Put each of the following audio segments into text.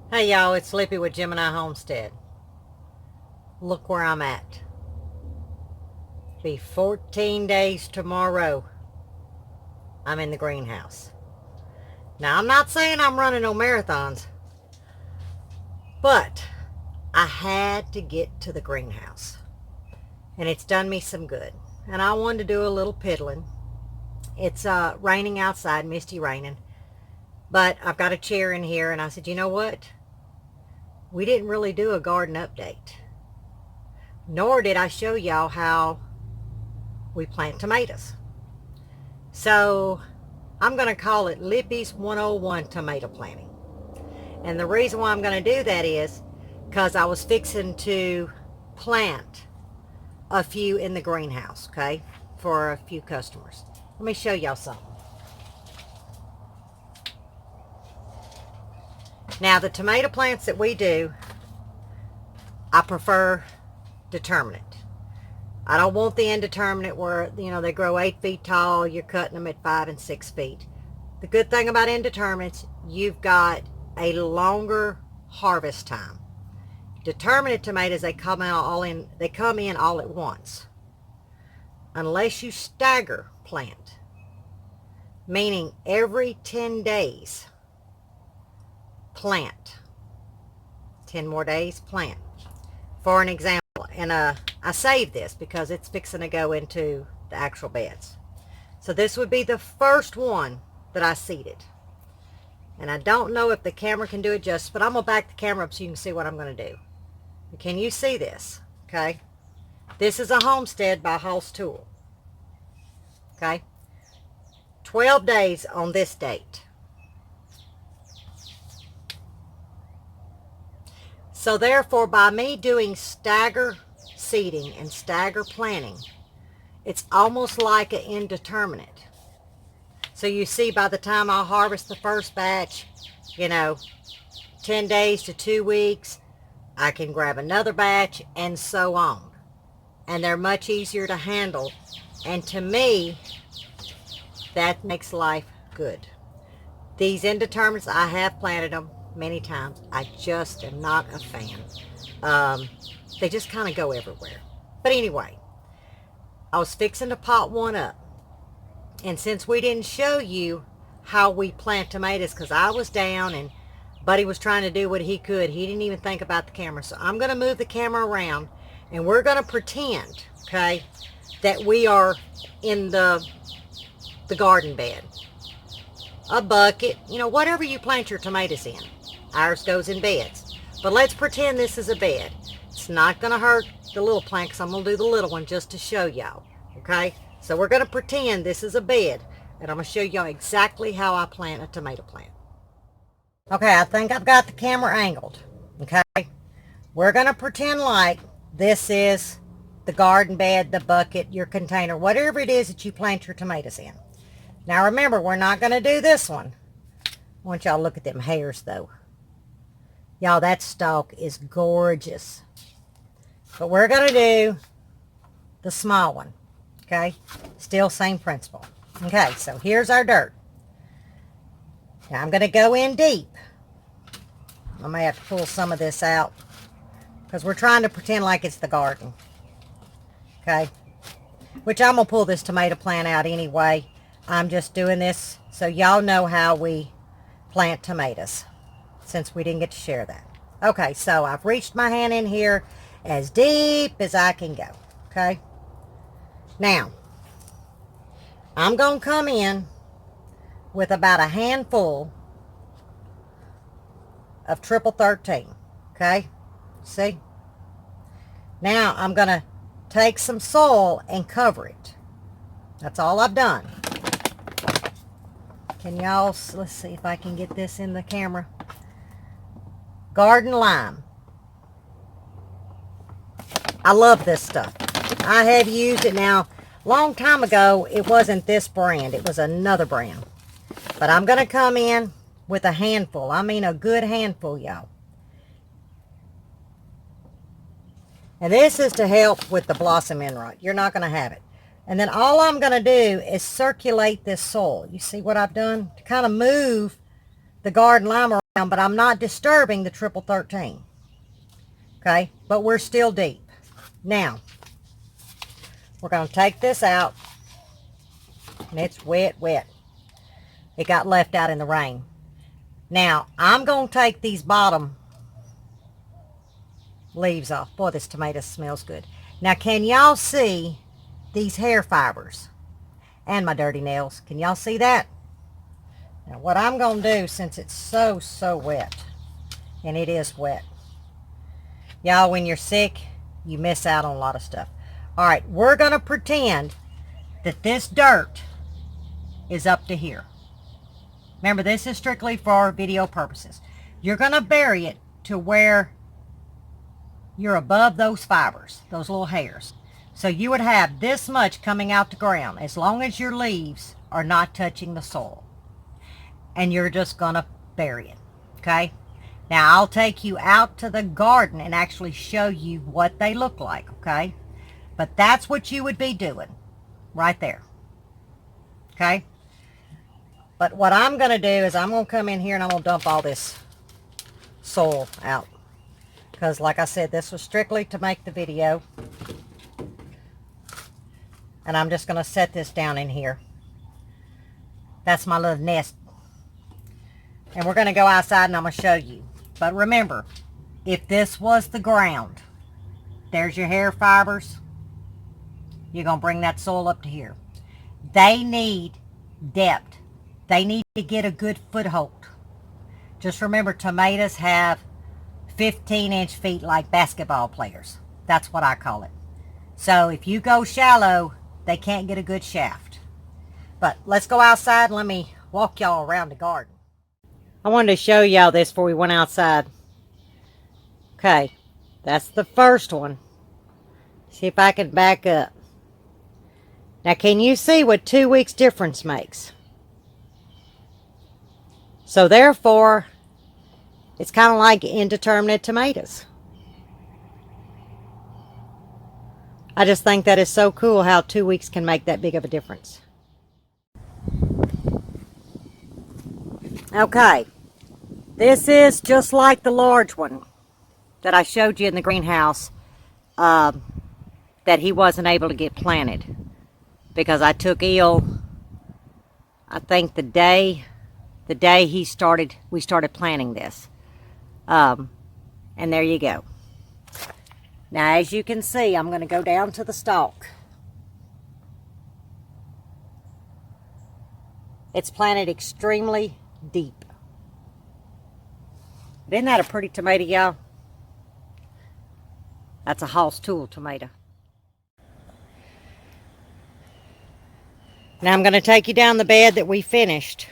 Hey y'all, it's Sleepy with Gemini Homestead. Look where I'm at. Be 14 days tomorrow. I'm in the greenhouse. Now, I'm not saying I'm running no marathons, but I had to get to the greenhouse. And it's done me some good. And I wanted to do a little piddling. It's raining outside, misty raining. But I've got a chair in here, and I said, you know what? We didn't really do a garden update. Nor did I show y'all how we plant tomatoes. So I'm going to call it Lippy's 101 tomato planting. And the reason why I'm going to do that is because I was fixing to plant a few in the greenhouse, okay, for a few customers. Let me show y'all something. Now, the tomato plants that we do, I prefer determinate. I don't want the indeterminate where, they grow 8 feet tall, you're cutting them at 5 and 6 feet. The good thing about indeterminates, you've got a longer harvest time. Determinate tomatoes, they come in all at once. Unless you stagger plant, meaning every 10 days, plant. 10 more days, plant. For an example, and I saved this because it's fixing to go into the actual beds. So this would be the first one that I seeded. And I don't know if the camera can do it justice, but I'm going to back the camera up so you can see what I'm going to do. Can you see this? Okay. This is a homestead by Hoss Tool. Okay. 12 days on this date. So therefore, by me doing stagger seeding and stagger planting, it's almost like an indeterminate. So you see, by the time I harvest the first batch, 10 days to 2 weeks, I can grab another batch and so on. And they're much easier to handle. And to me, that makes life good. These indeterminates, I have planted them many times. I just am not a fan. They just kind of go everywhere. But anyway, I was fixing to pot one up. And since we didn't show you how we plant tomatoes, because I was down and Buddy was trying to do what he could, he didn't even think about the camera. So I'm going to move the camera around and we're going to pretend, okay, that we are in the garden bed. A bucket, whatever you plant your tomatoes in. Ours goes in beds. But let's pretend this is a bed. It's not going to hurt the little plant because I'm going to do the little one just to show y'all. Okay? So we're going to pretend this is a bed. And I'm going to show y'all exactly how I plant a tomato plant. Okay, I think I've got the camera angled. Okay? We're going to pretend like this is the garden bed, the bucket, your container, whatever it is that you plant your tomatoes in. Now remember, we're not going to do this one. I want y'all to look at them hairs though. Y'all, that stalk is gorgeous. But we're going to do the small one. Okay? Still same principle. Okay, so here's our dirt. Now I'm going to go in deep. I may have to pull some of this out because we're trying to pretend like it's the garden. Okay? Which I'm going to pull this tomato plant out anyway. I'm just doing this so y'all know how we plant tomatoes, since we didn't get to share that. Okay, so I've reached my hand in here as deep as I can go. Okay? Now, I'm going to come in with about a handful of triple 13. Okay? See? Now, I'm going to take some soil and cover it. That's all I've done. Can y'all, let's see if I can get this in the camera. Garden lime. I love this stuff. I have used it now. Long time ago, it wasn't this brand. It was another brand. But I'm going to come in with a handful. I mean a good handful, y'all. And this is to help with the blossom end rot. You're not going to have it. And then all I'm going to do is circulate this soil. You see what I've done? To kind of move the garden lime around but I'm not disturbing the triple 13. Okay, but we're still deep. Now, we're going to take this out, and it's wet, wet. It got left out in the rain. Now, I'm going to take these bottom leaves off. Boy, this tomato smells good. Now, can y'all see these hair fibers? And my dirty nails. Can y'all see that? Now, what I'm going to do, since it's so wet, and it is wet, y'all, when you're sick, you miss out on a lot of stuff. All right, we're going to pretend that this dirt is up to here. Remember, this is strictly for video purposes. You're going to bury it to where you're above those fibers, those little hairs. So you would have this much coming out the ground as long as your leaves are not touching the soil. And you're just going to bury it, okay? Now, I'll take you out to the garden and actually show you what they look like, okay? But that's what you would be doing right there, okay? But what I'm going to do is I'm going to come in here and I'm going to dump all this soil out. Because like I said, this was strictly to make the video. And I'm just going to set this down in here. That's my little nest. And we're going to go outside and I'm going to show you. But remember, if this was the ground, there's your hair fibers. You're going to bring that soil up to here. They need depth. They need to get a good foothold. Just remember, tomatoes have 15-inch feet like basketball players. That's what I call it. So if you go shallow, they can't get a good shaft. But let's go outside and let me walk y'all around the garden. I wanted to show y'all this before we went outside. Okay, that's the first one. See if I can back up. Now, can you see what 2 weeks difference makes? So therefore, it's kind of like indeterminate tomatoes. I just think that is so cool how 2 weeks can make that big of a difference. Okay, this is just like the large one that I showed you in the greenhouse that he wasn't able to get planted because I took ill, I think the day we started planting this. And there you go. Now, as you can see, I'm going to go down to the stalk. It's planted extremely deep. But isn't that a pretty tomato, y'all? That's a Hoss Tool tomato. Now I'm going to take you down the bed that we finished.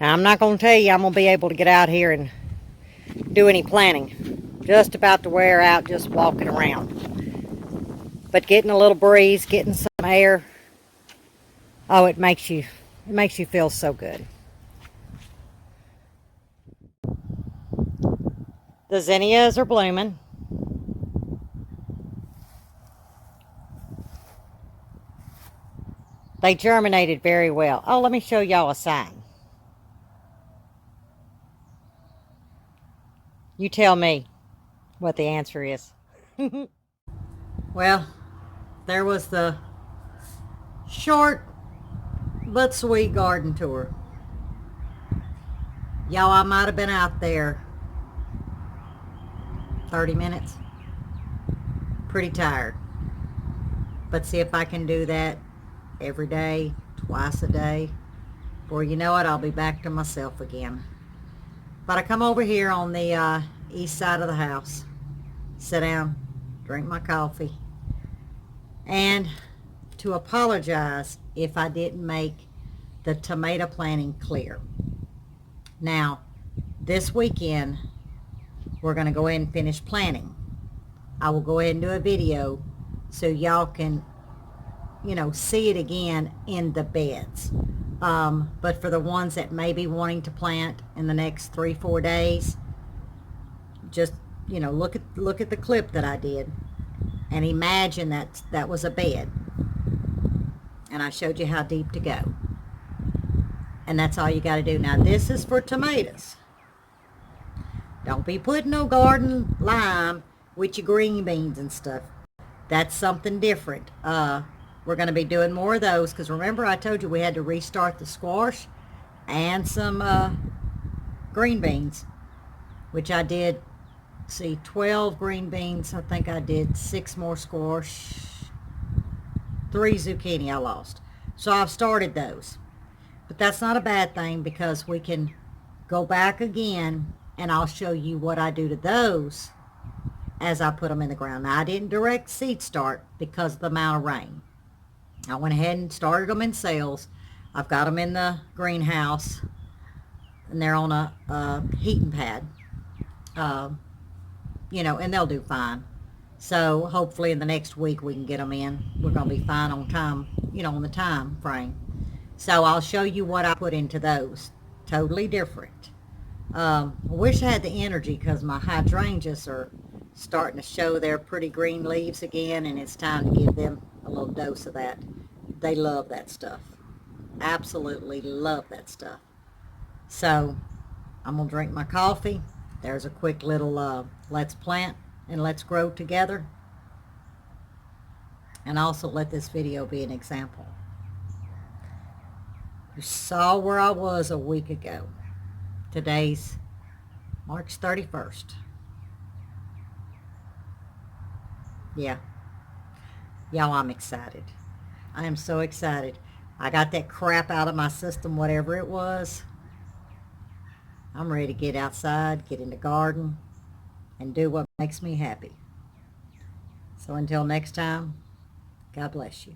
Now I'm not going to tell you I'm going to be able to get out here and do any planting. Just about to wear out just walking around. But getting a little breeze, getting some air, oh, it makes you feel so good. The zinnias are blooming. They germinated very well. Oh, let me show y'all a sign. You tell me what the answer is. Well, there was the short but sweet garden tour. Y'all, I might have been out there 30 minutes. Pretty tired. But see if I can do that every day, twice a day. Before you know it, I'll be back to myself again. But I come over here on the east side of the house, sit down, drink my coffee, and to apologize if I didn't make the tomato planting clear. Now, this weekend, we're going to go ahead and finish planting. I will go ahead and do a video so y'all can, see it again in the beds. But for the ones that may be wanting to plant in the next 3-4 days, just, look at the clip that I did and imagine that was a bed. And I showed you how deep to go. And that's all you got to do. Now this is for tomatoes. Don't be putting no garden lime with your green beans and stuff. That's something different. We're going to be doing more of those because remember I told you we had to restart the squash and some green beans, which I did. See, 12 green beans. I think I did 6 more squash, 3 zucchini I lost. So I've started those. But that's not a bad thing because we can go back again and I'll show you what I do to those as I put them in the ground. Now, I didn't direct seed start because of the amount of rain. I went ahead and started them in cells. I've got them in the greenhouse and they're on a heating pad, you know, and they'll do fine. So hopefully in the next week we can get them in. We're going to be fine on time, you know, on the time frame. So I'll show you what I put into those. Totally different. I wish I had the energy because my hydrangeas are starting to show their pretty green leaves again, and it's time to give them a little dose of that. They love that stuff. Absolutely love that stuff. So I'm going to drink my coffee. There's a quick little let's plant and let's grow together. And also let this video be an example. You saw where I was a week ago. Today's March 31st. Yeah. Y'all, I'm excited. I am so excited. I got that crap out of my system, whatever it was. I'm ready to get outside, get in the garden, and do what makes me happy. So until next time, God bless you.